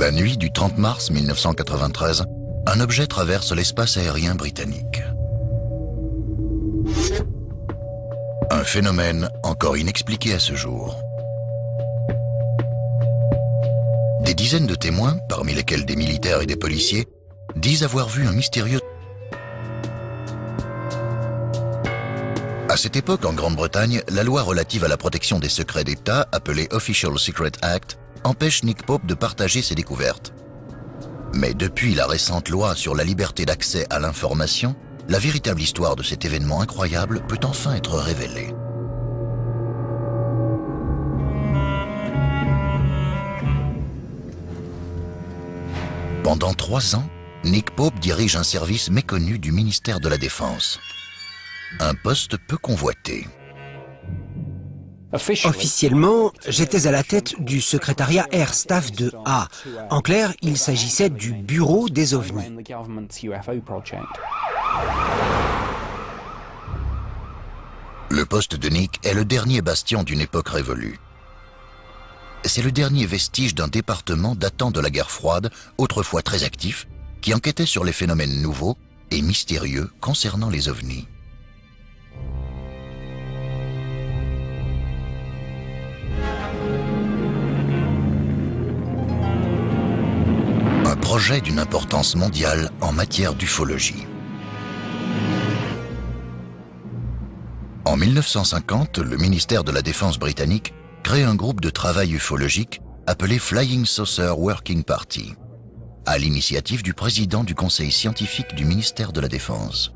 La nuit du 30 mars 1993, un objet traverse l'espace aérien britannique. Un phénomène encore inexpliqué à ce jour. Des dizaines de témoins, parmi lesquels des militaires et des policiers, disent avoir vu un mystérieux... À cette époque, en Grande-Bretagne, la loi relative à la protection des secrets d'État, appelée Official Secret Act, empêche Nick Pope de partager ses découvertes. Mais depuis la récente loi sur la liberté d'accès à l'information, la véritable histoire de cet événement incroyable peut enfin être révélée. Pendant 3 ans, Nick Pope dirige un service méconnu du ministère de la Défense. Un poste peu convoité. Officiellement, j'étais à la tête du secrétariat Air Staff de A. En clair, il s'agissait du bureau des OVNI. Le poste de Nick est le dernier bastion d'une époque révolue. C'est le dernier vestige d'un département datant de la guerre froide, autrefois très actif, qui enquêtait sur les phénomènes nouveaux et mystérieux concernant les OVNI. Un projet d'une importance mondiale en matière d'ufologie. En 1950, le ministère de la Défense britannique crée un groupe de travail ufologique appelé Flying Saucer Working Party, à l'initiative du président du conseil scientifique du ministère de la Défense.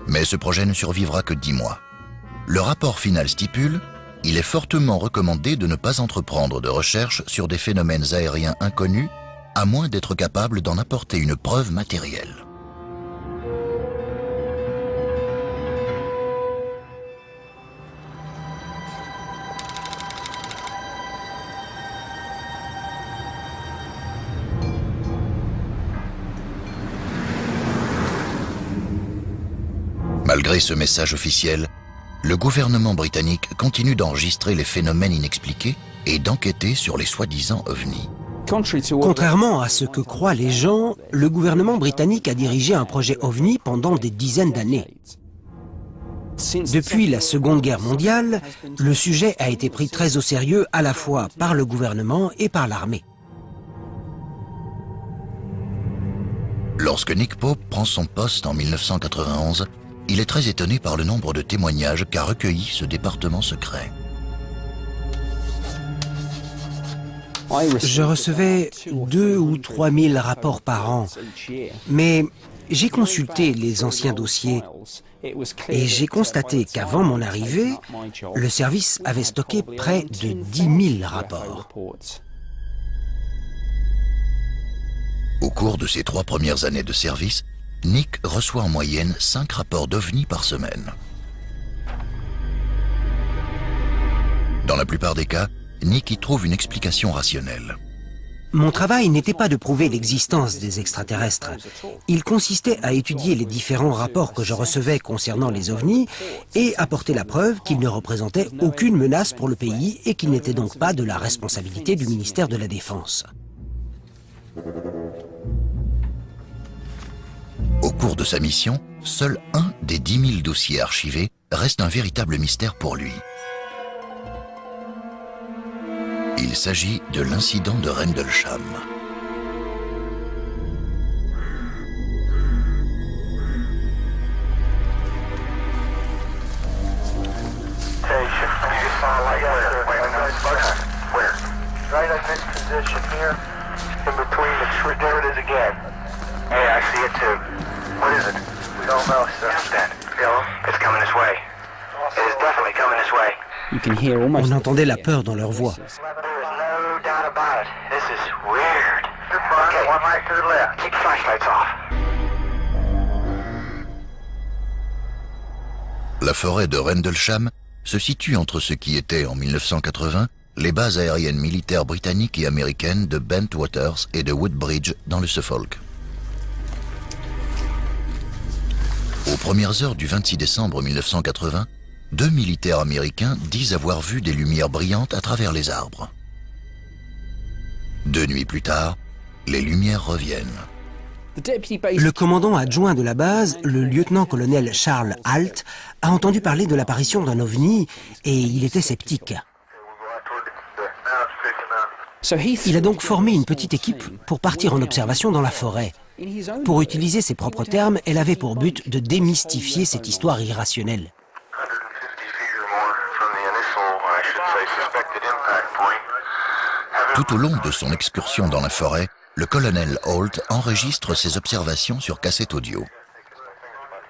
Mais ce projet ne survivra que 10 mois. Le rapport final stipule: il est fortement recommandé de ne pas entreprendre de recherche sur des phénomènes aériens inconnus, à moins d'être capable d'en apporter une preuve matérielle. Malgré ce message officiel, le gouvernement britannique continue d'enregistrer les phénomènes inexpliqués et d'enquêter sur les soi-disant ovnis. Contrairement à ce que croient les gens, le gouvernement britannique a dirigé un projet OVNI pendant des dizaines d'années. Depuis la Seconde Guerre mondiale, le sujet a été pris très au sérieux à la fois par le gouvernement et par l'armée. Lorsque Nick Pope prend son poste en 1991, il est très étonné par le nombre de témoignages qu'a recueilli ce département secret. Je recevais 2 ou 3 000 rapports par an, mais j'ai consulté les anciens dossiers et j'ai constaté qu'avant mon arrivée, le service avait stocké près de 10 000 rapports. Au cours de ses 3 premières années de service, Nick reçoit en moyenne 5 rapports d'OVNI par semaine. Dans la plupart des cas, Nick y trouve une explication rationnelle. Mon travail n'était pas de prouver l'existence des extraterrestres. Il consistait à étudier les différents rapports que je recevais concernant les ovnis et apporter la preuve qu'ils ne représentaient aucune menace pour le pays et qu'ils n'étaient donc pas de la responsabilité du ministère de la Défense. Au cours de sa mission, seul un des 10 000 dossiers archivés reste un véritable mystère pour lui. Il s'agit de l'incident de Rendlesham. On entendait la peur dans leur voix. La forêt de Rendlesham se situe entre ce qui était, en 1980, les bases aériennes militaires britanniques et américaines de Bentwaters et de Woodbridge dans le Suffolk. Aux premières heures du 26 décembre 1980, 2 militaires américains disent avoir vu des lumières brillantes à travers les arbres. 2 nuits plus tard, les lumières reviennent. Le commandant adjoint de la base, le lieutenant-colonel Charles Halt, a entendu parler de l'apparition d'un ovni et il était sceptique. Il a donc formé une petite équipe pour partir en observation dans la forêt. Pour utiliser ses propres termes, elle avait pour but de démystifier cette histoire irrationnelle. Tout au long de son excursion dans la forêt, le colonel Halt enregistre ses observations sur cassette audio.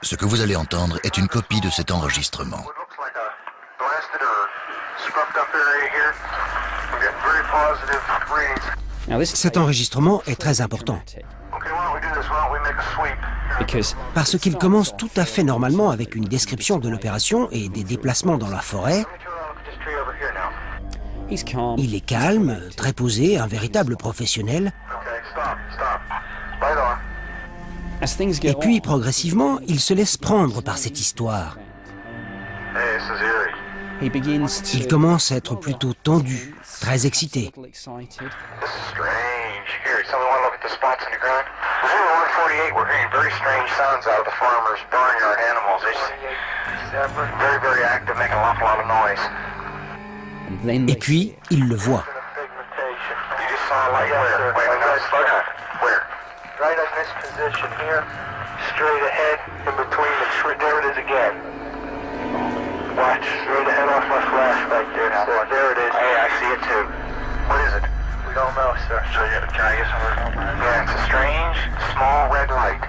Ce que vous allez entendre est une copie de cet enregistrement. Cet enregistrement est très important parce qu'il commence tout à fait normalement avec une description de l'opération et des déplacements dans la forêt. Il est calme, très posé, un véritable professionnel. Et puis, progressivement, il se laisse prendre par cette histoire. Il commence à être plutôt tendu, très excité. Et puis, il le voit. Watch, straight ahead off my flashlight there. There it is. Hey, I see it too. What is it? We don't know, sir. So can I get some? Yeah, it's a strange, small red light.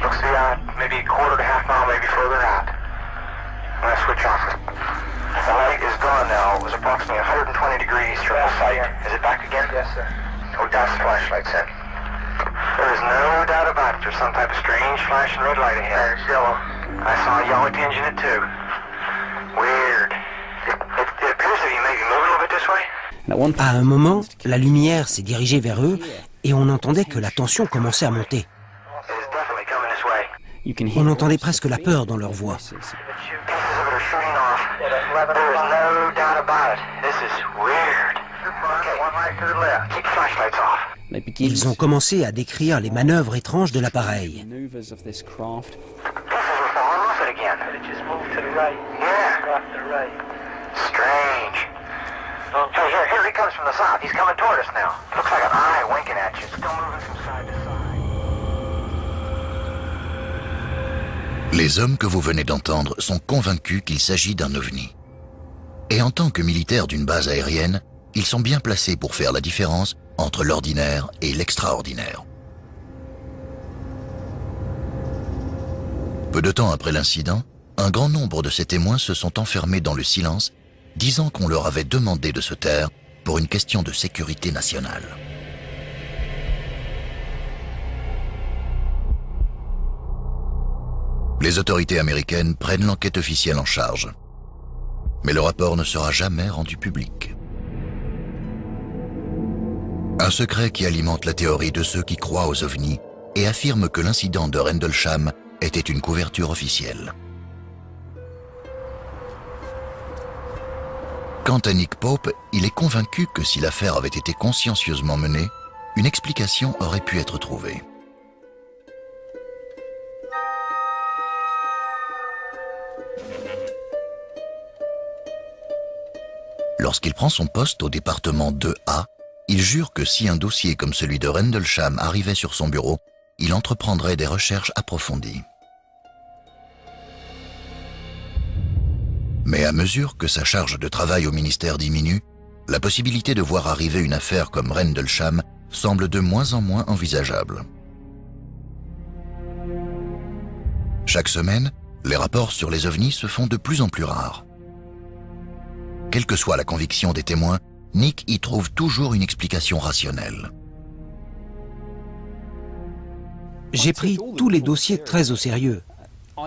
Looks to be out maybe a quarter to half mile, maybe further out. I'm gonna switch off it. The light is gone now. It was approximately 120 degrees from the site. Is it back again? Yes, sir. Oh, that's the flashlight set. There is no doubt about it. There's some type of strange flashing red light ahead. It's yellow. I saw a yellow tinge in it too. Weird. It appears to be maybe moving a little bit this way. À un moment, la lumière s'est dirigée vers eux et on entendait que la tension commençait à monter. On entendait presque la peur dans leur voix. Ils ont commencé à décrire les manœuvres étranges de l'appareil. Strange. Here he comes from the south. He's coming toward us now. Looks like an eye winking at you. Still moving from side to side. Les hommes que vous venez d'entendre sont convaincus qu'il s'agit d'un ovni. Et en tant que militaires d'une base aérienne, ils sont bien placés pour faire la différence entre l'ordinaire et l'extraordinaire. Peu de temps après l'incident, un grand nombre de ces témoins se sont enfermés dans le silence, disant qu'on leur avait demandé de se taire pour une question de sécurité nationale. Les autorités américaines prennent l'enquête officielle en charge. Mais le rapport ne sera jamais rendu public. Un secret qui alimente la théorie de ceux qui croient aux ovnis et affirment que l'incident de Rendlesham était une couverture officielle. Quant à Nick Pope, il est convaincu que si l'affaire avait été consciencieusement menée, une explication aurait pu être trouvée. Lorsqu'il prend son poste au département 2A, il jure que si un dossier comme celui de Rendlesham arrivait sur son bureau, il entreprendrait des recherches approfondies. Mais à mesure que sa charge de travail au ministère diminue, la possibilité de voir arriver une affaire comme Rendlesham semble de moins en moins envisageable. Chaque semaine, les rapports sur les ovnis se font de plus en plus rares. Quelle que soit la conviction des témoins, Nick y trouve toujours une explication rationnelle. J'ai pris tous les dossiers très au sérieux.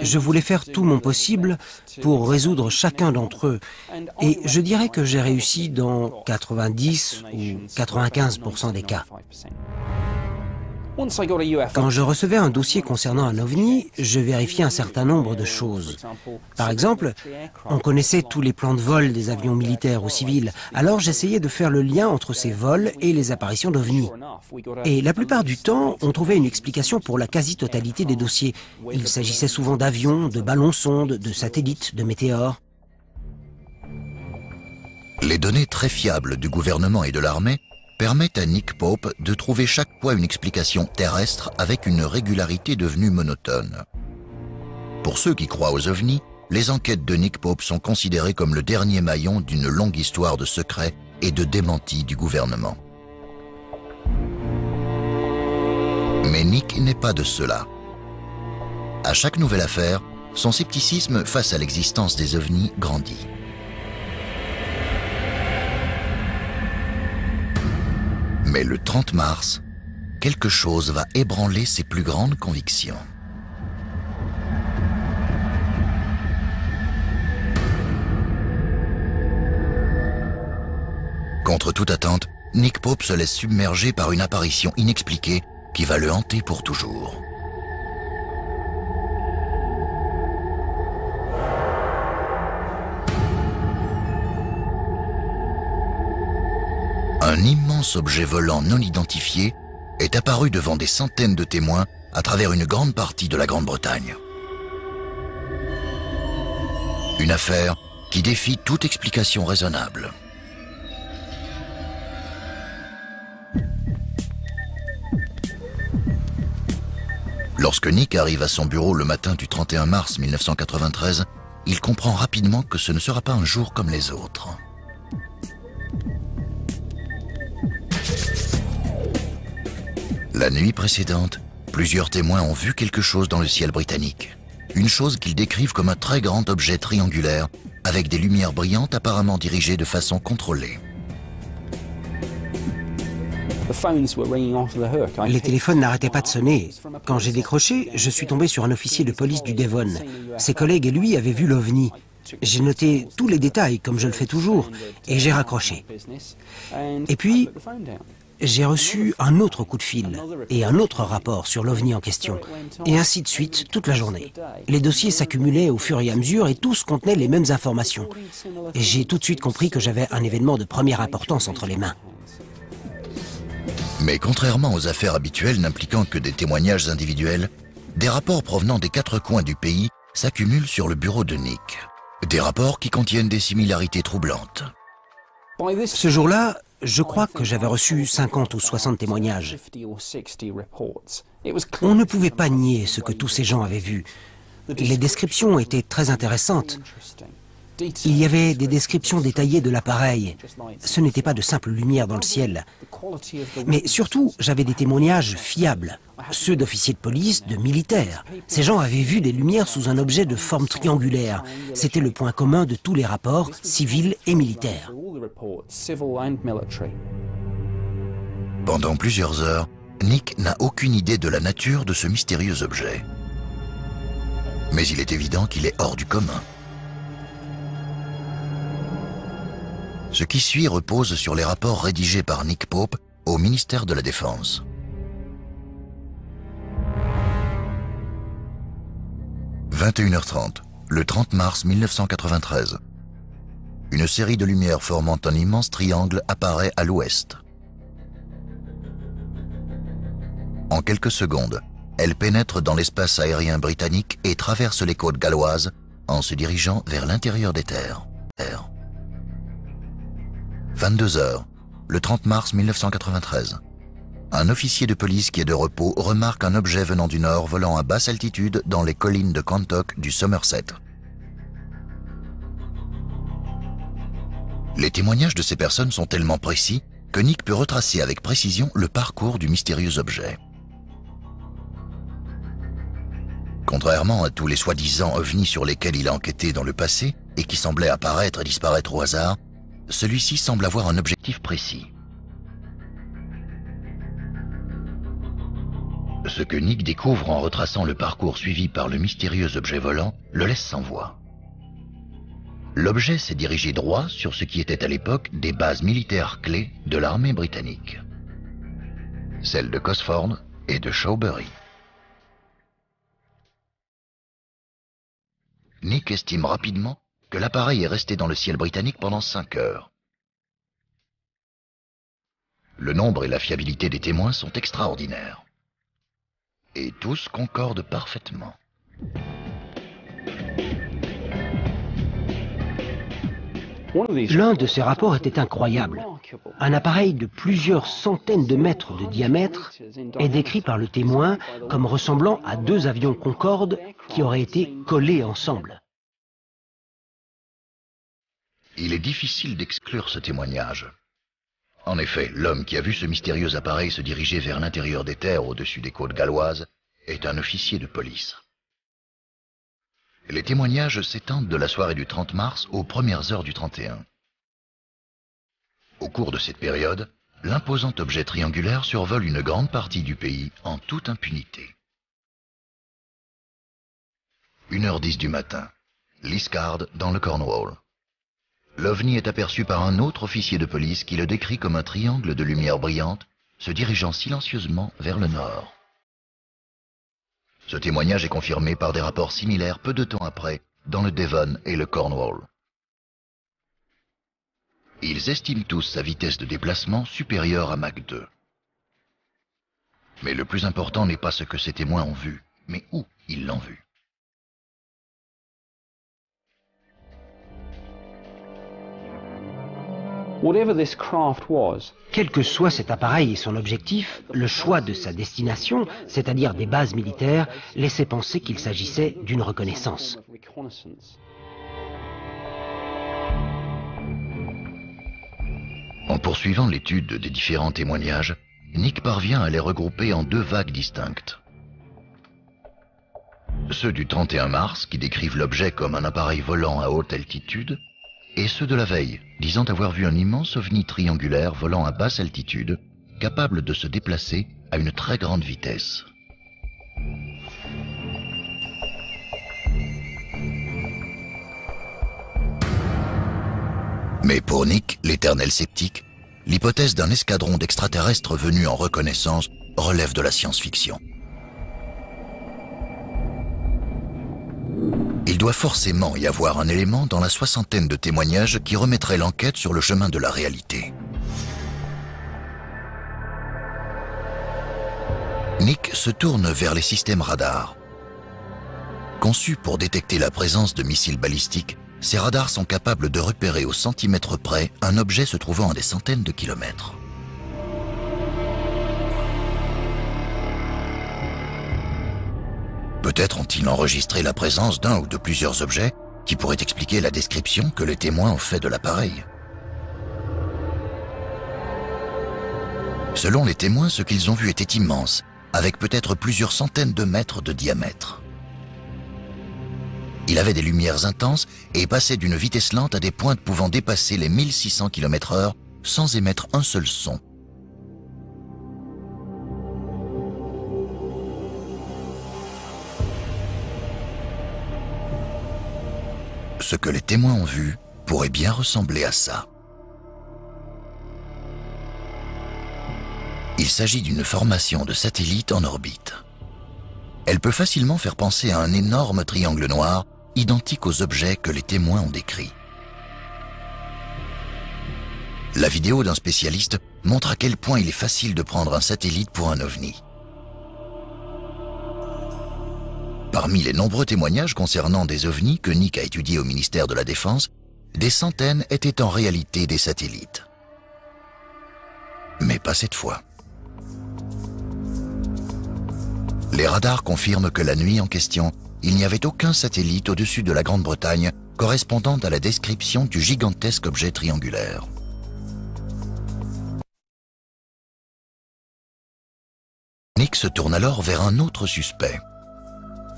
Je voulais faire tout mon possible pour résoudre chacun d'entre eux. Et je dirais que j'ai réussi dans 90 ou 95% des cas. Quand je recevais un dossier concernant un ovni, je vérifiais un certain nombre de choses. Par exemple, on connaissait tous les plans de vol des avions militaires ou civils, alors j'essayais de faire le lien entre ces vols et les apparitions d'ovnis. Et la plupart du temps, on trouvait une explication pour la quasi-totalité des dossiers. Il s'agissait souvent d'avions, de ballons-sondes, de satellites, de météores. Les données très fiables du gouvernement et de l'armée permettent à Nick Pope de trouver chaque fois une explication terrestre avec une régularité devenue monotone. Pour ceux qui croient aux ovnis, les enquêtes de Nick Pope sont considérées comme le dernier maillon d'une longue histoire de secrets et de démentis du gouvernement. Mais Nick n'est pas de ceux-là. À chaque nouvelle affaire, son scepticisme face à l'existence des ovnis grandit. Mais le 30 mars, quelque chose va ébranler ses plus grandes convictions. Contre toute attente, Nick Pope se laisse submerger par une apparition inexpliquée qui va le hanter pour toujours. Un immense objet volant non identifié est apparu devant des centaines de témoins à travers une grande partie de la Grande-Bretagne. Une affaire qui défie toute explication raisonnable. Lorsque Nick arrive à son bureau le matin du 31 mars 1993, il comprend rapidement que ce ne sera pas un jour comme les autres. La nuit précédente, plusieurs témoins ont vu quelque chose dans le ciel britannique. Une chose qu'ils décrivent comme un très grand objet triangulaire avec des lumières brillantes apparemment dirigées de façon contrôlée. Les téléphones n'arrêtaient pas de sonner. Quand j'ai décroché, je suis tombé sur un officier de police du Devon. Ses collègues et lui avaient vu l'OVNI. J'ai noté tous les détails, comme je le fais toujours, et j'ai raccroché. Et puis, j'ai reçu un autre coup de fil et un autre rapport sur l'OVNI en question. Et ainsi de suite, toute la journée. Les dossiers s'accumulaient au fur et à mesure et tous contenaient les mêmes informations. Et j'ai tout de suite compris que j'avais un événement de première importance entre les mains. Mais contrairement aux affaires habituelles n'impliquant que des témoignages individuels, des rapports provenant des quatre coins du pays s'accumulent sur le bureau de Nick. Des rapports qui contiennent des similarités troublantes. Ce jour-là, je crois que j'avais reçu 50 ou 60 témoignages. On ne pouvait pas nier ce que tous ces gens avaient vu. Les descriptions étaient très intéressantes. Il y avait des descriptions détaillées de l'appareil. Ce n'était pas de simple lumière dans le ciel. Mais surtout, j'avais des témoignages fiables. Ceux d'officiers de police, de militaires. Ces gens avaient vu des lumières sous un objet de forme triangulaire. C'était le point commun de tous les rapports, civils et militaires. Pendant plusieurs heures, Nick n'a aucune idée de la nature de ce mystérieux objet. Mais il est évident qu'il est hors du commun. Ce qui suit repose sur les rapports rédigés par Nick Pope au ministère de la Défense. « 21h30, le 30 mars 1993. Une série de lumières formant un immense triangle apparaît à l'ouest. En quelques secondes, elle pénètre dans l'espace aérien britannique et traverse les côtes galloises en se dirigeant vers l'intérieur des terres. 22h, le 30 mars 1993. Un officier de police qui est de repos remarque un objet venant du nord volant à basse altitude dans les collines de Quantock du Somerset. Les témoignages de ces personnes sont tellement précis que Nick peut retracer avec précision le parcours du mystérieux objet. Contrairement à tous les soi-disant ovnis sur lesquels il a enquêté dans le passé et qui semblaient apparaître et disparaître au hasard, celui-ci semble avoir un objectif précis. Ce que Nick découvre en retraçant le parcours suivi par le mystérieux objet volant le laisse sans voix. L'objet s'est dirigé droit sur ce qui était à l'époque des bases militaires clés de l'armée britannique. Celles de Cosford et de Shawbury. Nick estime rapidement que l'appareil est resté dans le ciel britannique pendant 5 heures. Le nombre et la fiabilité des témoins sont extraordinaires. Et tous concordent parfaitement. L'un de ces rapports était incroyable. Un appareil de plusieurs centaines de mètres de diamètre est décrit par le témoin comme ressemblant à 2 avions Concorde qui auraient été collés ensemble. Il est difficile d'exclure ce témoignage. En effet, l'homme qui a vu ce mystérieux appareil se diriger vers l'intérieur des terres au-dessus des côtes galloises est un officier de police. Les témoignages s'étendent de la soirée du 30 mars aux premières heures du 31. Au cours de cette période, l'imposant objet triangulaire survole une grande partie du pays en toute impunité. 1h10 du matin, Liscard dans le Cornwall. L'OVNI est aperçu par un autre officier de police qui le décrit comme un triangle de lumière brillante se dirigeant silencieusement vers le nord. Ce témoignage est confirmé par des rapports similaires peu de temps après dans le Devon et le Cornwall. Ils estiment tous sa vitesse de déplacement supérieure à Mach 2. Mais le plus important n'est pas ce que ces témoins ont vu, mais où ils l'ont vu. Quel que soit cet appareil et son objectif, le choix de sa destination, c'est-à-dire des bases militaires, laissait penser qu'il s'agissait d'une reconnaissance. En poursuivant l'étude des différents témoignages, Nick parvient à les regrouper en 2 vagues distinctes. Ceux du 31 mars, qui décrivent l'objet comme un appareil volant à haute altitude, et ceux de la veille, disant avoir vu un immense ovni triangulaire volant à basse altitude, capable de se déplacer à une très grande vitesse. Mais pour Nick, l'éternel sceptique, l'hypothèse d'un escadron d'extraterrestres venus en reconnaissance relève de la science-fiction. Il doit forcément y avoir un élément dans la 60aine de témoignages qui remettrait l'enquête sur le chemin de la réalité. Nick se tourne vers les systèmes radars. Conçus pour détecter la présence de missiles balistiques, ces radars sont capables de repérer au centimètre près un objet se trouvant à des centaines de kilomètres. Peut-être ont-ils enregistré la présence d'un ou de plusieurs objets qui pourraient expliquer la description que les témoins ont fait de l'appareil. Selon les témoins, ce qu'ils ont vu était immense, avec peut-être plusieurs centaines de mètres de diamètre. Il avait des lumières intenses et passait d'une vitesse lente à des pointes pouvant dépasser les 1600 km/h sans émettre un seul son. Ce que les témoins ont vu pourrait bien ressembler à ça. Il s'agit d'une formation de satellites en orbite. Elle peut facilement faire penser à un énorme triangle noir, identique aux objets que les témoins ont décrits. La vidéo d'un spécialiste montre à quel point il est facile de prendre un satellite pour un ovni. Parmi les nombreux témoignages concernant des ovnis que Nick a étudiés au ministère de la Défense, des centaines étaient en réalité des satellites. Mais pas cette fois. Les radars confirment que la nuit en question, il n'y avait aucun satellite au-dessus de la Grande-Bretagne correspondant à la description du gigantesque objet triangulaire. Nick se tourne alors vers un autre suspect.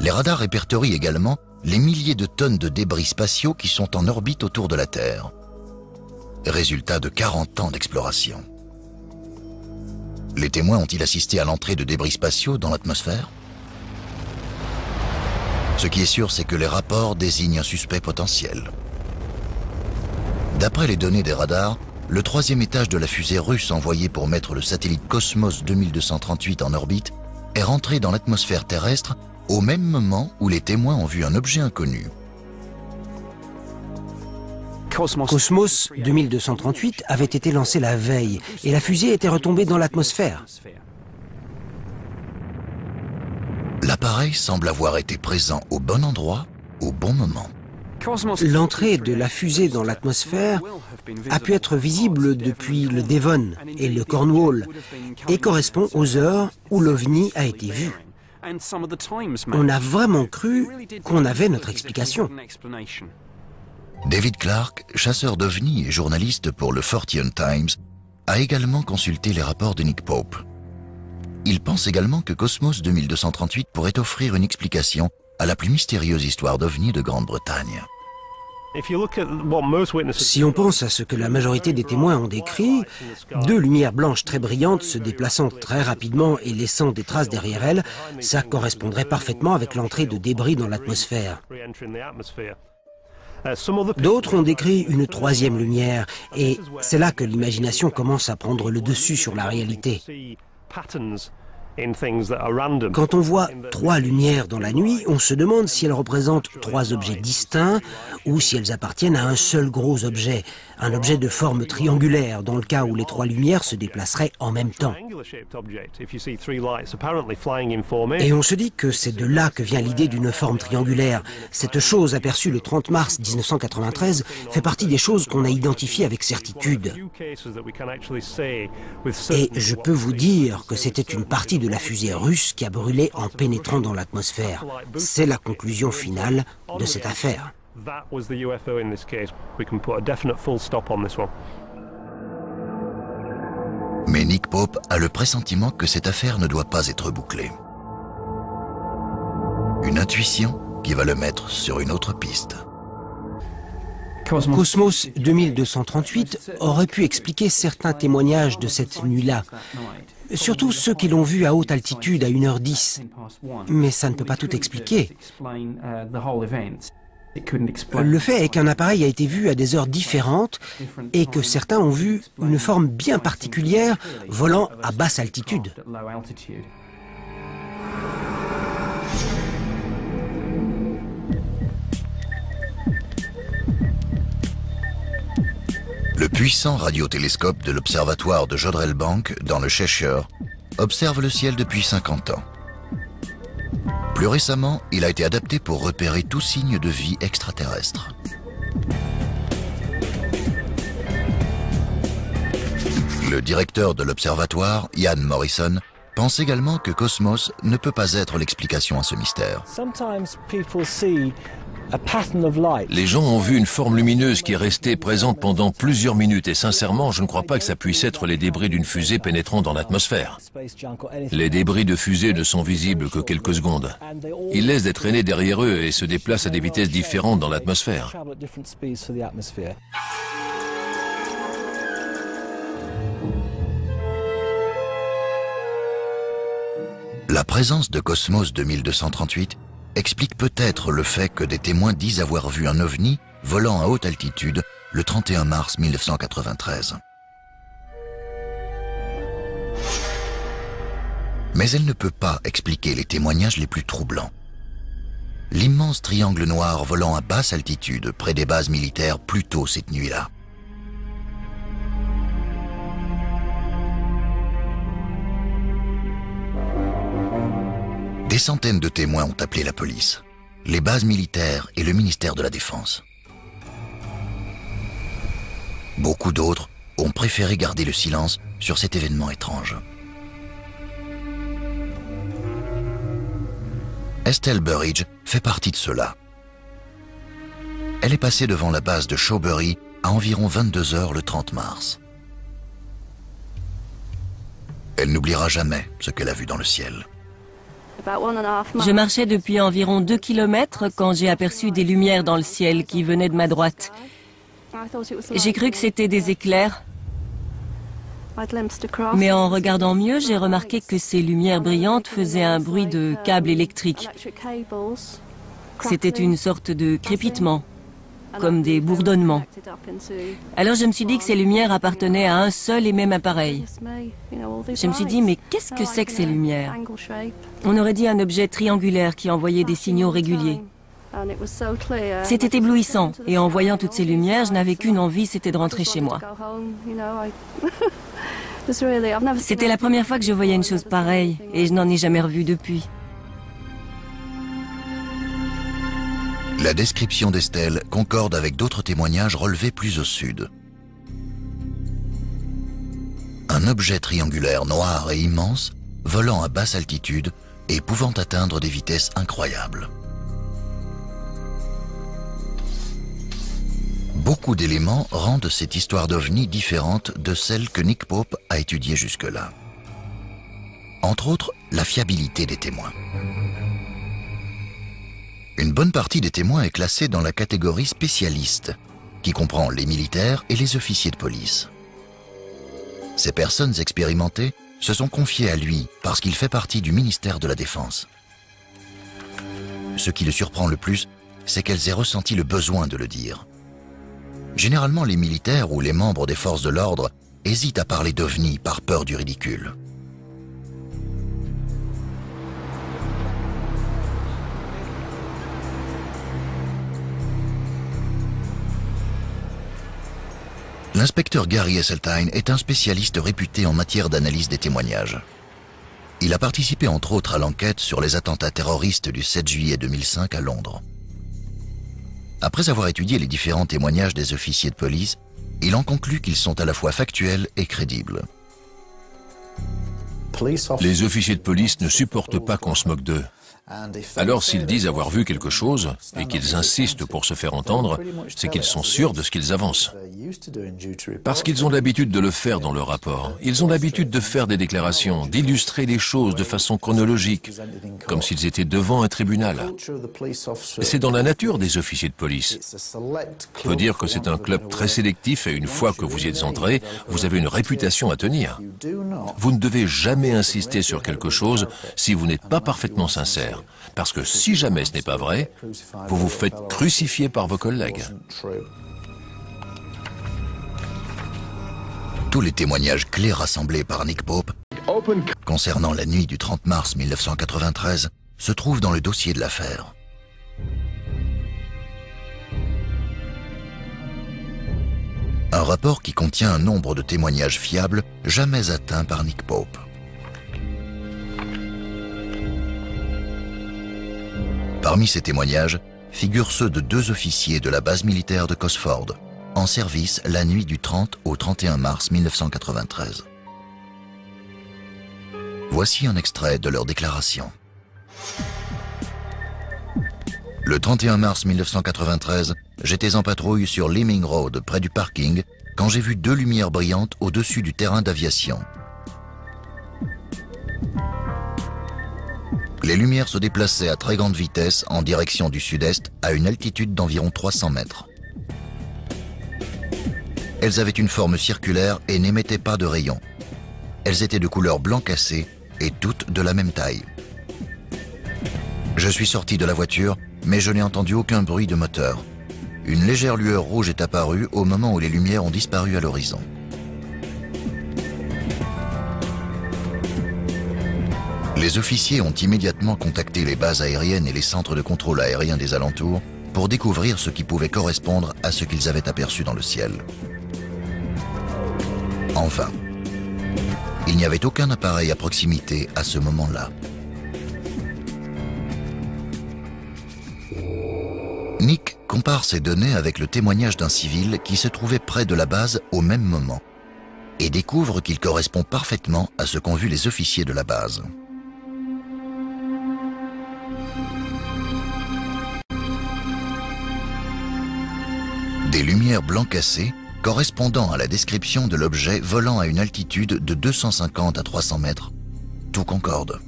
Les radars répertorient également les milliers de tonnes de débris spatiaux qui sont en orbite autour de la Terre. Résultat de 40 ans d'exploration. Les témoins ont-ils assisté à l'entrée de débris spatiaux dans l'atmosphère? Ce qui est sûr, c'est que les rapports désignent un suspect potentiel. D'après les données des radars, le 3e étage de la fusée russe envoyée pour mettre le satellite Cosmos 2238 en orbite est rentré dans l'atmosphère terrestre au même moment où les témoins ont vu un objet inconnu. Cosmos 2238 avait été lancé la veille et la fusée était retombée dans l'atmosphère. L'appareil semble avoir été présent au bon endroit, au bon moment. L'entrée de la fusée dans l'atmosphère a pu être visible depuis le Devon et le Cornwall et correspond aux heures où l'OVNI a été vu. On a vraiment cru qu'on avait notre explication. David Clark, chasseur d'OVNI et journaliste pour le Fortean Times, a également consulté les rapports de Nick Pope. Il pense également que Cosmos 2238 pourrait offrir une explication à la plus mystérieuse histoire d'OVNI de Grande-Bretagne. Si on pense à ce que la majorité des témoins ont décrit, deux lumières blanches très brillantes se déplaçant très rapidement et laissant des traces derrière elles, ça correspondrait parfaitement avec l'entrée de débris dans l'atmosphère. D'autres ont décrit une troisième lumière, et c'est là que l'imagination commence à prendre le dessus sur la réalité. Quand on voit trois lumières dans la nuit, on se demande si elles représentent trois objets distincts ou si elles appartiennent à un seul gros objet, un objet de forme triangulaire, dans le cas où les trois lumières se déplaceraient en même temps. Et on se dit que c'est de là que vient l'idée d'une forme triangulaire. Cette chose aperçue le 30 mars 1993 fait partie des choses qu'on a identifiées avec certitude. Et je peux vous dire que c'était une partie de la fusée russe qui a brûlé en pénétrant dans l'atmosphère. C'est la conclusion finale de cette affaire. Mais Nick Pope a le pressentiment que cette affaire ne doit pas être bouclée. Une intuition qui va le mettre sur une autre piste. Cosmos 2238 aurait pu expliquer certains témoignages de cette nuit-là, surtout ceux qui l'ont vu à haute altitude à 1h10. Mais ça ne peut pas tout expliquer. Le fait est qu'un appareil a été vu à des heures différentes et que certains ont vu une forme bien particulière volant à basse altitude. Le puissant radiotélescope de l'observatoire de Jodrell Bank, dans le Cheshire, observe le ciel depuis 50 ans. Plus récemment, il a été adapté pour repérer tout signe de vie extraterrestre. Le directeur de l'observatoire, Ian Morrison, pense également que Cosmos ne peut pas être l'explication à ce mystère. Les gens ont vu une forme lumineuse qui est restée présente pendant plusieurs minutes et sincèrement, je ne crois pas que ça puisse être les débris d'une fusée pénétrant dans l'atmosphère. Les débris de fusée ne sont visibles que quelques secondes. Ils laissent des traînées derrière eux et se déplacent à des vitesses différentes dans l'atmosphère. La présence de Cosmos 2238 explique peut-être le fait que des témoins disent avoir vu un ovni volant à haute altitude le 31 mars 1993. Mais elle ne peut pas expliquer les témoignages les plus troublants. L'immense triangle noir volant à basse altitude près des bases militaires plus tôt cette nuit-là. Des centaines de témoins ont appelé la police, les bases militaires et le ministère de la Défense. Beaucoup d'autres ont préféré garder le silence sur cet événement étrange. Estelle Burridge fait partie de ceux-là. Elle est passée devant la base de Shawbury à environ 22 h le 30 mars. Elle n'oubliera jamais ce qu'elle a vu dans le ciel. Je marchais depuis environ 2 kilomètres quand j'ai aperçu des lumières dans le ciel qui venaient de ma droite. J'ai cru que c'était des éclairs, mais en regardant mieux, j'ai remarqué que ces lumières brillantes faisaient un bruit de câbles électriques. C'était une sorte de crépitement. comme des bourdonnements. Alors je me suis dit que ces lumières appartenaient à un seul et même appareil. Je me suis dit, mais qu'est-ce que c'est que ces lumières? On aurait dit un objet triangulaire qui envoyait des signaux réguliers. C'était éblouissant, et en voyant toutes ces lumières, je n'avais qu'une envie, c'était de rentrer chez moi. C'était la première fois que je voyais une chose pareille, et je n'en ai jamais revu depuis. La description d'Estelle concorde avec d'autres témoignages relevés plus au sud. Un objet triangulaire noir et immense, volant à basse altitude et pouvant atteindre des vitesses incroyables. Beaucoup d'éléments rendent cette histoire d'OVNI différente de celle que Nick Pope a étudiée jusque-là. Entre autres, la fiabilité des témoins. Une bonne partie des témoins est classée dans la catégorie spécialiste, qui comprend les militaires et les officiers de police. Ces personnes expérimentées se sont confiées à lui parce qu'il fait partie du ministère de la Défense. Ce qui le surprend le plus, c'est qu'elles aient ressenti le besoin de le dire. Généralement, les militaires ou les membres des forces de l'ordre hésitent à parler d'OVNI par peur du ridicule. L'inspecteur Gary Esseltine est un spécialiste réputé en matière d'analyse des témoignages. Il a participé entre autres à l'enquête sur les attentats terroristes du 7 juillet 2005 à Londres. Après avoir étudié les différents témoignages des officiers de police, il en conclut qu'ils sont à la fois factuels et crédibles. Les officiers de police ne supportent pas qu'on se moque d'eux. Alors s'ils disent avoir vu quelque chose et qu'ils insistent pour se faire entendre, c'est qu'ils sont sûrs de ce qu'ils avancent. Parce qu'ils ont l'habitude de le faire dans leur rapport. Ils ont l'habitude de faire des déclarations, d'illustrer les choses de façon chronologique, comme s'ils étaient devant un tribunal. C'est dans la nature des officiers de police. On peut dire que c'est un club très sélectif et une fois que vous y êtes entré, vous avez une réputation à tenir. Vous ne devez jamais insister sur quelque chose si vous n'êtes pas parfaitement sincère. Parce que si jamais ce n'est pas vrai, vous vous faites crucifier par vos collègues. Tous les témoignages clés rassemblés par Nick Pope concernant la nuit du 30 mars 1993 se trouvent dans le dossier de l'affaire. Un rapport qui contient un nombre de témoignages fiables jamais atteints par Nick Pope. Parmi ces témoignages figurent ceux de 2 officiers de la base militaire de Cosford, en service la nuit du 30 au 31 mars 1993. Voici un extrait de leur déclaration. Le 31 mars 1993, j'étais en patrouille sur Leeming Road, près du parking, quand j'ai vu 2 lumières brillantes au-dessus du terrain d'aviation. Les lumières se déplaçaient à très grande vitesse en direction du sud-est à une altitude d'environ 300 mètres. Elles avaient une forme circulaire et n'émettaient pas de rayons. Elles étaient de couleur blanc cassé et toutes de la même taille. Je suis sorti de la voiture, mais je n'ai entendu aucun bruit de moteur. Une légère lueur rouge est apparue au moment où les lumières ont disparu à l'horizon. Les officiers ont immédiatement contacté les bases aériennes et les centres de contrôle aérien des alentours pour découvrir ce qui pouvait correspondre à ce qu'ils avaient aperçu dans le ciel. Enfin, il n'y avait aucun appareil à proximité à ce moment-là. Nick compare ces données avec le témoignage d'un civil qui se trouvait près de la base au même moment et découvre qu'il correspond parfaitement à ce qu'ont vu les officiers de la base. Des lumières blanc cassé correspondant à la description de l'objet volant à une altitude de 250 à 300 mètres. Tout concorde.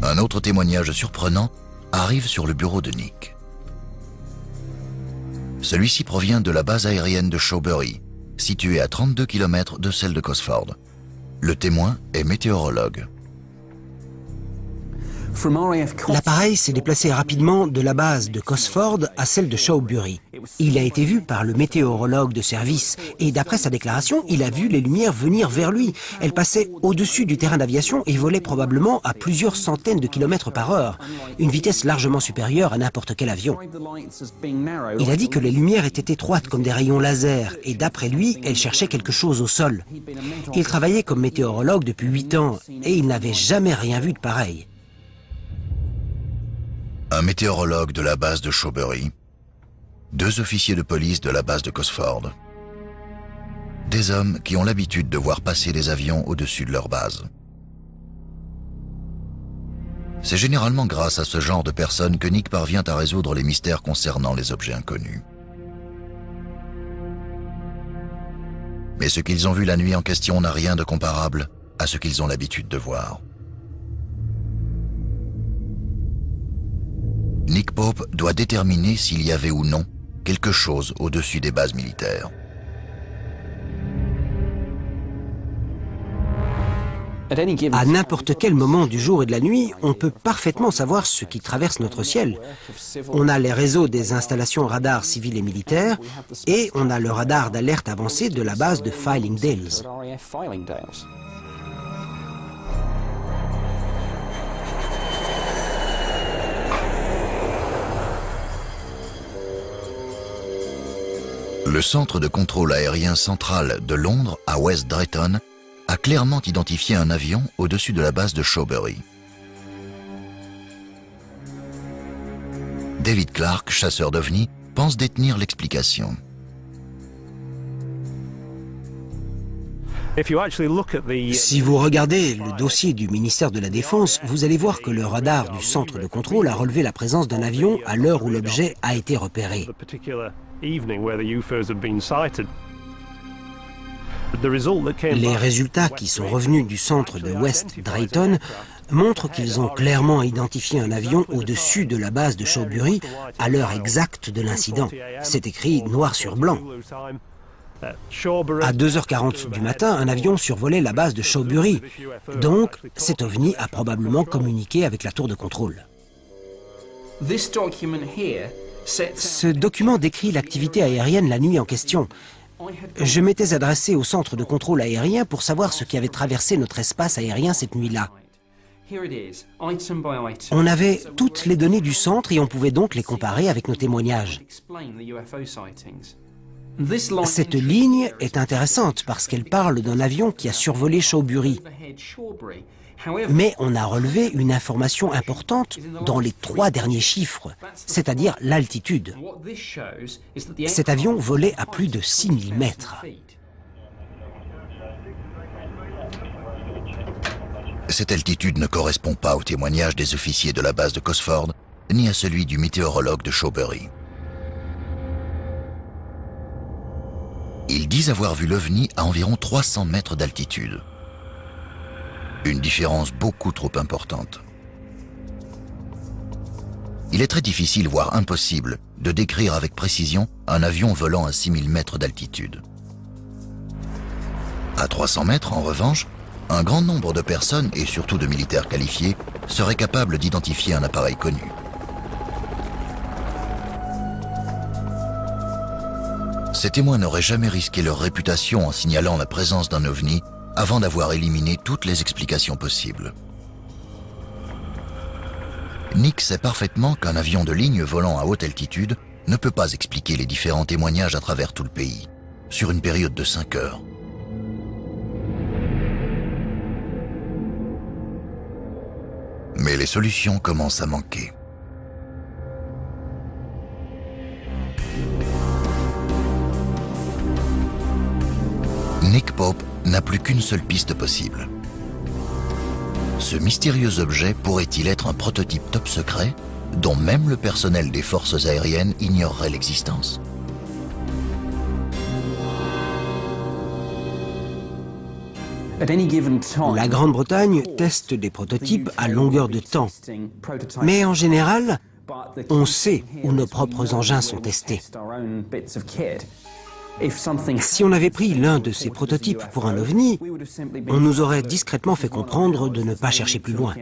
Un autre témoignage surprenant arrive sur le bureau de Nick. Celui-ci provient de la base aérienne de Shawbury, située à 32 km de celle de Cosford. Le témoin est météorologue. L'appareil s'est déplacé rapidement de la base de Cosford à celle de Shawbury. Il a été vu par le météorologue de service et d'après sa déclaration, il a vu les lumières venir vers lui. Elles passaient au-dessus du terrain d'aviation et volaient probablement à plusieurs centaines de kilomètres par heure, une vitesse largement supérieure à n'importe quel avion. Il a dit que les lumières étaient étroites comme des rayons laser et d'après lui, elles cherchaient quelque chose au sol. Il travaillait comme météorologue depuis 8 ans et il n'avait jamais rien vu de pareil. Un météorologue de la base de Shawbury, 2 officiers de police de la base de Cosford. Des hommes qui ont l'habitude de voir passer des avions au-dessus de leur base. C'est généralement grâce à ce genre de personnes que Nick parvient à résoudre les mystères concernant les objets inconnus. Mais ce qu'ils ont vu la nuit en question n'a rien de comparable à ce qu'ils ont l'habitude de voir. Nick Pope doit déterminer s'il y avait ou non quelque chose au-dessus des bases militaires. À n'importe quel moment du jour et de la nuit, on peut parfaitement savoir ce qui traverse notre ciel. On a les réseaux des installations radars civiles et militaires et on a le radar d'alerte avancé de la base de Fylingdales. Le centre de contrôle aérien central de Londres à West Drayton a clairement identifié un avion au-dessus de la base de Shawbury. David Clark, chasseur d'ovnis, pense détenir l'explication. Si vous regardez le dossier du ministère de la Défense, vous allez voir que le radar du centre de contrôle a relevé la présence d'un avion à l'heure où l'objet a été repéré. Les résultats qui sont revenus du centre de West Drayton montrent qu'ils ont clairement identifié un avion au-dessus de la base de Shawbury à l'heure exacte de l'incident. C'est écrit noir sur blanc. À 2h40 du matin, un avion survolait la base de Shawbury. Donc, cet ovni a probablement communiqué avec la tour de contrôle. Ce document décrit l'activité aérienne la nuit en question. Je m'étais adressé au centre de contrôle aérien pour savoir ce qui avait traversé notre espace aérien cette nuit-là. On avait toutes les données du centre et on pouvait donc les comparer avec nos témoignages. Cette ligne est intéressante parce qu'elle parle d'un avion qui a survolé Shawbury. Mais on a relevé une information importante dans les 3 derniers chiffres, c'est-à-dire l'altitude. Cet avion volait à plus de 6000 mètres. Cette altitude ne correspond pas au témoignage des officiers de la base de Cosford, ni à celui du météorologue de Shawbury. Ils disent avoir vu l'OVNI à environ 300 mètres d'altitude. Une différence beaucoup trop importante. Il est très difficile, voire impossible, de décrire avec précision un avion volant à 6000 mètres d'altitude. À 300 mètres, en revanche, un grand nombre de personnes, et surtout de militaires qualifiés, seraient capables d'identifier un appareil connu. Ces témoins n'auraient jamais risqué leur réputation en signalant la présence d'un ovni avant d'avoir éliminé toutes les explications possibles. Nick sait parfaitement qu'un avion de ligne volant à haute altitude ne peut pas expliquer les différents témoignages à travers tout le pays, sur une période de 5 heures. Mais les solutions commencent à manquer. Nick Pope n'a plus qu'une seule piste possible. Ce mystérieux objet pourrait-il être un prototype top secret dont même le personnel des forces aériennes ignorerait l'existence? La Grande-Bretagne teste des prototypes à longueur de temps. Mais en général, on sait où nos propres engins sont testés. Si on avait pris l'un de ces prototypes pour un ovni, on nous aurait discrètement fait comprendre de ne pas chercher plus loin.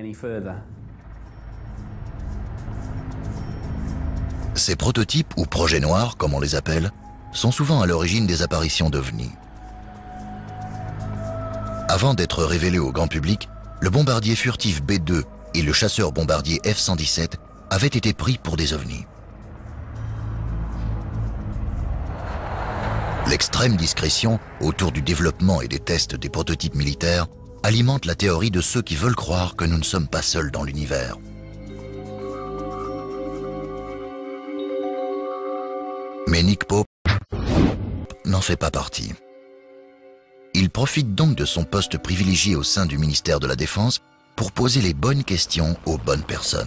Ces prototypes, ou projets noirs, comme on les appelle, sont souvent à l'origine des apparitions d'OVNI. Avant d'être révélés au grand public, le bombardier furtif B-2 et le chasseur bombardier F-117 avaient été pris pour des ovnis. L'extrême discrétion autour du développement et des tests des prototypes militaires alimente la théorie de ceux qui veulent croire que nous ne sommes pas seuls dans l'univers. Mais Nick Pope n'en fait pas partie. Il profite donc de son poste privilégié au sein du ministère de la Défense pour poser les bonnes questions aux bonnes personnes.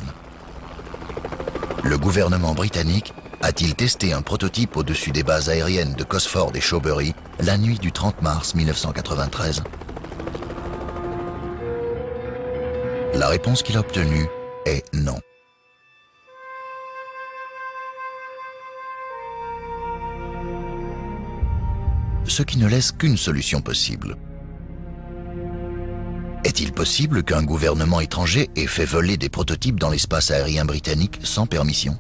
Le gouvernement britannique a-t-il testé un prototype au-dessus des bases aériennes de Cosford et Shawbury la nuit du 30 mars 1993 ? La réponse qu'il a obtenue est non. Ce qui ne laisse qu'une solution possible. Est-il possible qu'un gouvernement étranger ait fait voler des prototypes dans l'espace aérien britannique sans permission ?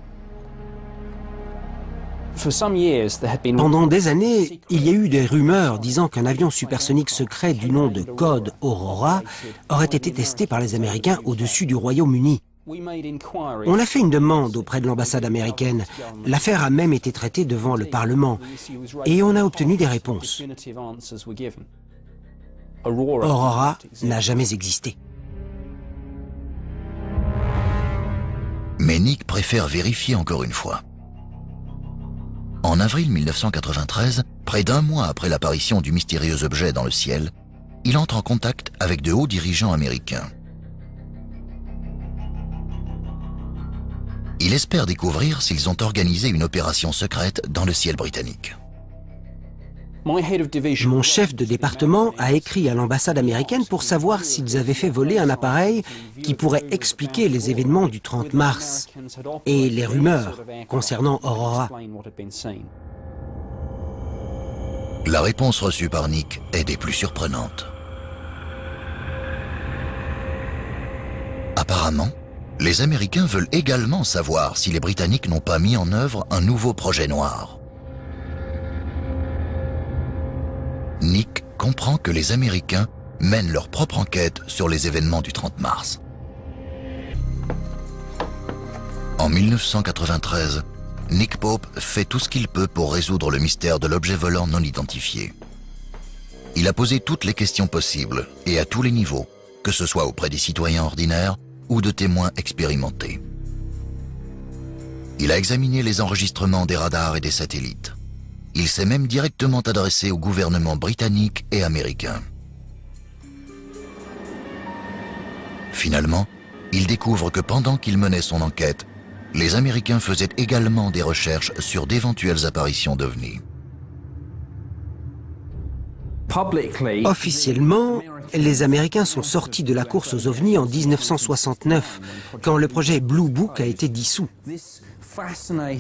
Pendant des années, il y a eu des rumeurs disant qu'un avion supersonique secret du nom de code Aurora aurait été testé par les Américains au-dessus du Royaume-Uni. On a fait une demande auprès de l'ambassade américaine. L'affaire a même été traitée devant le Parlement et on a obtenu des réponses. Aurora n'a jamais existé. Mais Nick préfère vérifier encore une fois. En avril 1993, près d'un mois après l'apparition du mystérieux objet dans le ciel, il entre en contact avec de hauts dirigeants américains. Il espère découvrir s'ils ont organisé une opération secrète dans le ciel britannique. Mon chef de département a écrit à l'ambassade américaine pour savoir s'ils avaient fait voler un appareil qui pourrait expliquer les événements du 30 mars et les rumeurs concernant Aurora. La réponse reçue par Nick est des plus surprenantes. Apparemment, les Américains veulent également savoir si les Britanniques n'ont pas mis en œuvre un nouveau projet noir. Nick comprend que les Américains mènent leur propre enquête sur les événements du 30 mars. En 1993, Nick Pope fait tout ce qu'il peut pour résoudre le mystère de l'objet volant non identifié. Il a posé toutes les questions possibles et à tous les niveaux, que ce soit auprès des citoyens ordinaires ou de témoins expérimentés. Il a examiné les enregistrements des radars et des satellites. Il s'est même directement adressé au gouvernement britannique et américain. Finalement, il découvre que pendant qu'il menait son enquête, les Américains faisaient également des recherches sur d'éventuelles apparitions d'OVNI. Officiellement, les Américains sont sortis de la course aux ovnis en 1969, quand le projet Blue Book a été dissous.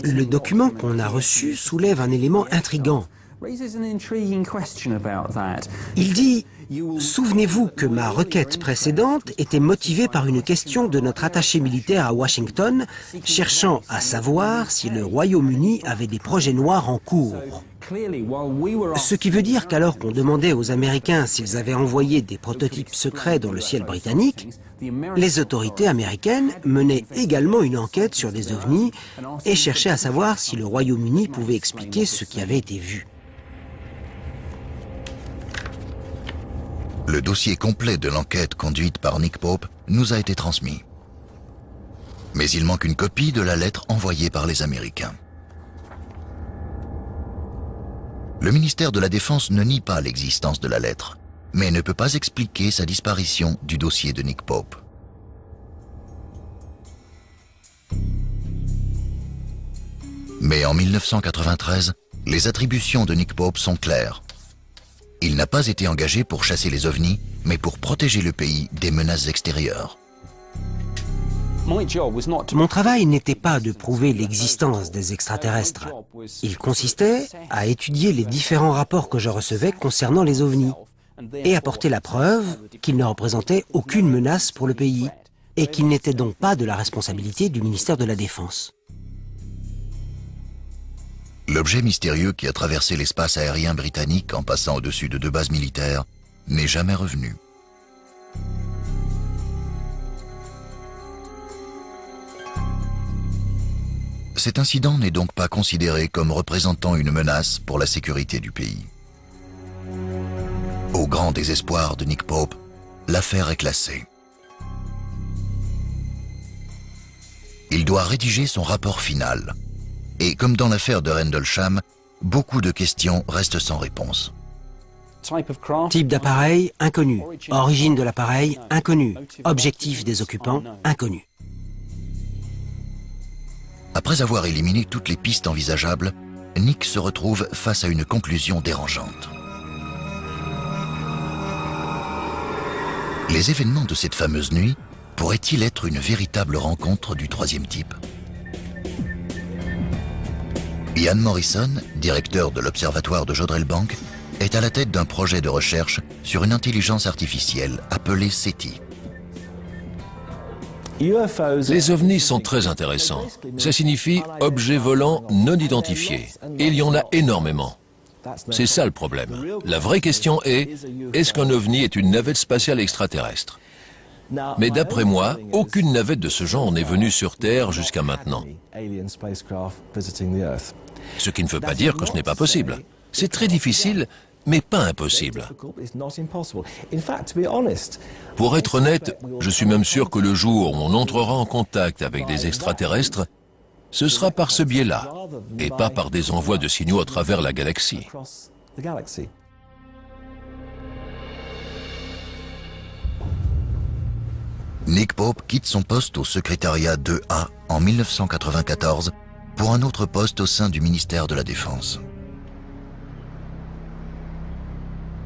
Le document qu'on a reçu soulève un élément intrigant. Il dit « Souvenez-vous que ma requête précédente était motivée par une question de notre attaché militaire à Washington, cherchant à savoir si le Royaume-Uni avait des projets noirs en cours. » Ce qui veut dire qu'alors qu'on demandait aux Américains s'ils avaient envoyé des prototypes secrets dans le ciel britannique, les autorités américaines menaient également une enquête sur des ovnis et cherchaient à savoir si le Royaume-Uni pouvait expliquer ce qui avait été vu. Le dossier complet de l'enquête conduite par Nick Pope nous a été transmis. Mais il manque une copie de la lettre envoyée par les Américains. Le ministère de la Défense ne nie pas l'existence de la lettre, mais ne peut pas expliquer sa disparition du dossier de Nick Pope. Mais en 1993, les attributions de Nick Pope sont claires. Il n'a pas été engagé pour chasser les ovnis, mais pour protéger le pays des menaces extérieures. Mon travail n'était pas de prouver l'existence des extraterrestres. Il consistait à étudier les différents rapports que je recevais concernant les ovnis et apporter la preuve qu'ils ne représentaient aucune menace pour le pays et qu'ils n'étaient donc pas de la responsabilité du ministère de la Défense. L'objet mystérieux qui a traversé l'espace aérien britannique en passant au-dessus de 2 bases militaires n'est jamais revenu. Cet incident n'est donc pas considéré comme représentant une menace pour la sécurité du pays. Au grand désespoir de Nick Pope, l'affaire est classée. Il doit rédiger son rapport final. Et comme dans l'affaire de Rendlesham, beaucoup de questions restent sans réponse. Type d'appareil, inconnu. Origine de l'appareil, inconnu. Objectif des occupants, inconnu. Après avoir éliminé toutes les pistes envisageables, Nick se retrouve face à une conclusion dérangeante. Les événements de cette fameuse nuit pourraient-ils être une véritable rencontre du troisième type? Ian Morrison, directeur de l'Observatoire de Jodrell Bank, est à la tête d'un projet de recherche sur une intelligence artificielle appelée SETI. Les ovnis sont très intéressants. Ça signifie objet volant non identifié. Et il y en a énormément. C'est ça le problème. La vraie question est-ce qu'un ovni est une navette spatiale extraterrestre? Mais d'après moi, aucune navette de ce genre n'est venue sur Terre jusqu'à maintenant. Ce qui ne veut pas dire que ce n'est pas possible. C'est très difficile, mais pas impossible. Pour être honnête, je suis même sûr que le jour où on entrera en contact avec des extraterrestres, ce sera par ce biais-là, et pas par des envois de signaux à travers la galaxie. Nick Pope quitte son poste au secrétariat 2A en 1994 pour un autre poste au sein du ministère de la Défense.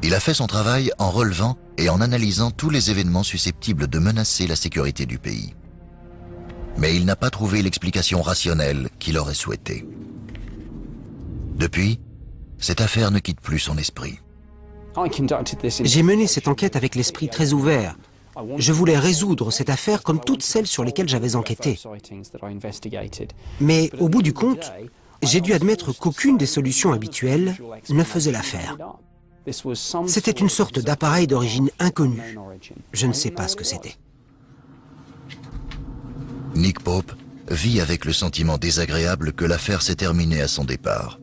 Il a fait son travail en relevant et en analysant tous les événements susceptibles de menacer la sécurité du pays. Mais il n'a pas trouvé l'explication rationnelle qu'il aurait souhaitée. Depuis, cette affaire ne quitte plus son esprit. J'ai mené cette enquête avec l'esprit très ouvert. Je voulais résoudre cette affaire comme toutes celles sur lesquelles j'avais enquêté. Mais au bout du compte, j'ai dû admettre qu'aucune des solutions habituelles ne faisait l'affaire. C'était une sorte d'appareil d'origine inconnue. Je ne sais pas ce que c'était. Nick Pope vit avec le sentiment désagréable que l'affaire s'est terminée à son départ.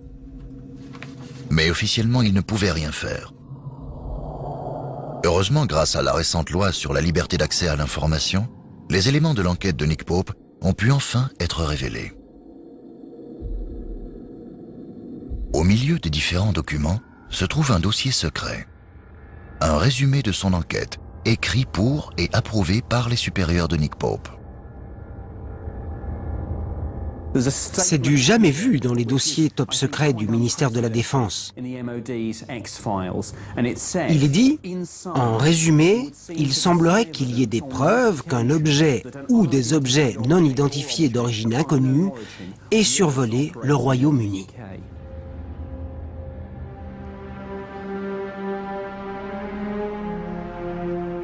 Mais officiellement, il ne pouvait rien faire. Heureusement, grâce à la récente loi sur la liberté d'accès à l'information, les éléments de l'enquête de Nick Pope ont pu enfin être révélés. Au milieu des différents documents se trouve un dossier secret. Un résumé de son enquête, écrit pour et approuvé par les supérieurs de Nick Pope. C'est du jamais vu dans les dossiers top secrets du ministère de la Défense. Il est dit, en résumé, il semblerait qu'il y ait des preuves qu'un objet ou des objets non identifiés d'origine inconnue ait survolé le Royaume-Uni.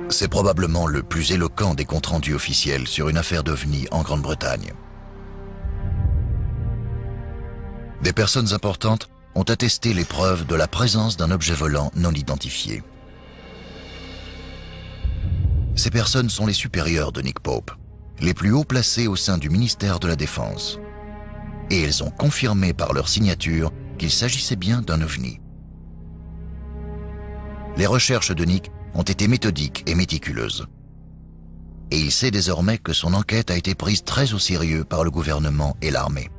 C'est probablement le plus éloquent des comptes rendus officiels sur une affaire d'OVNI en Grande-Bretagne. Des personnes importantes ont attesté les preuves de la présence d'un objet volant non identifié. Ces personnes sont les supérieurs de Nick Pope, les plus hauts placés au sein du ministère de la Défense. Et elles ont confirmé par leur signature qu'il s'agissait bien d'un OVNI. Les recherches de Nick ont été méthodiques et méticuleuses. Et il sait désormais que son enquête a été prise très au sérieux par le gouvernement et l'armée.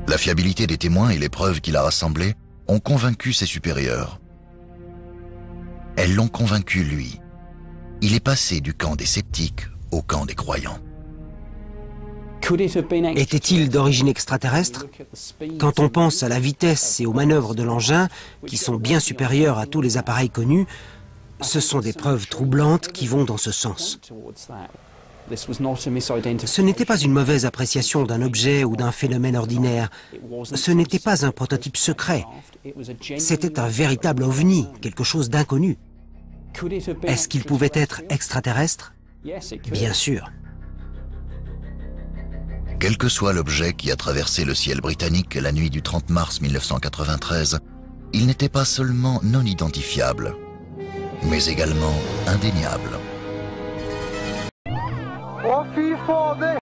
La fiabilité des témoins et les preuves qu'il a rassemblées ont convaincu ses supérieurs. Elles l'ont convaincu, lui. Il est passé du camp des sceptiques au camp des croyants. Était-il d'origine extraterrestre? Quand on pense à la vitesse et aux manœuvres de l'engin, qui sont bien supérieures à tous les appareils connus, ce sont des preuves troublantes qui vont dans ce sens. Ce n'était pas une mauvaise appréciation d'un objet ou d'un phénomène ordinaire. Ce n'était pas un prototype secret. C'était un véritable ovni, quelque chose d'inconnu. Est-ce qu'il pouvait être extraterrestre? Bien sûr. Quel que soit l'objet qui a traversé le ciel britannique la nuit du 30 mars 1993, il n'était pas seulement non identifiable, mais également indéniable.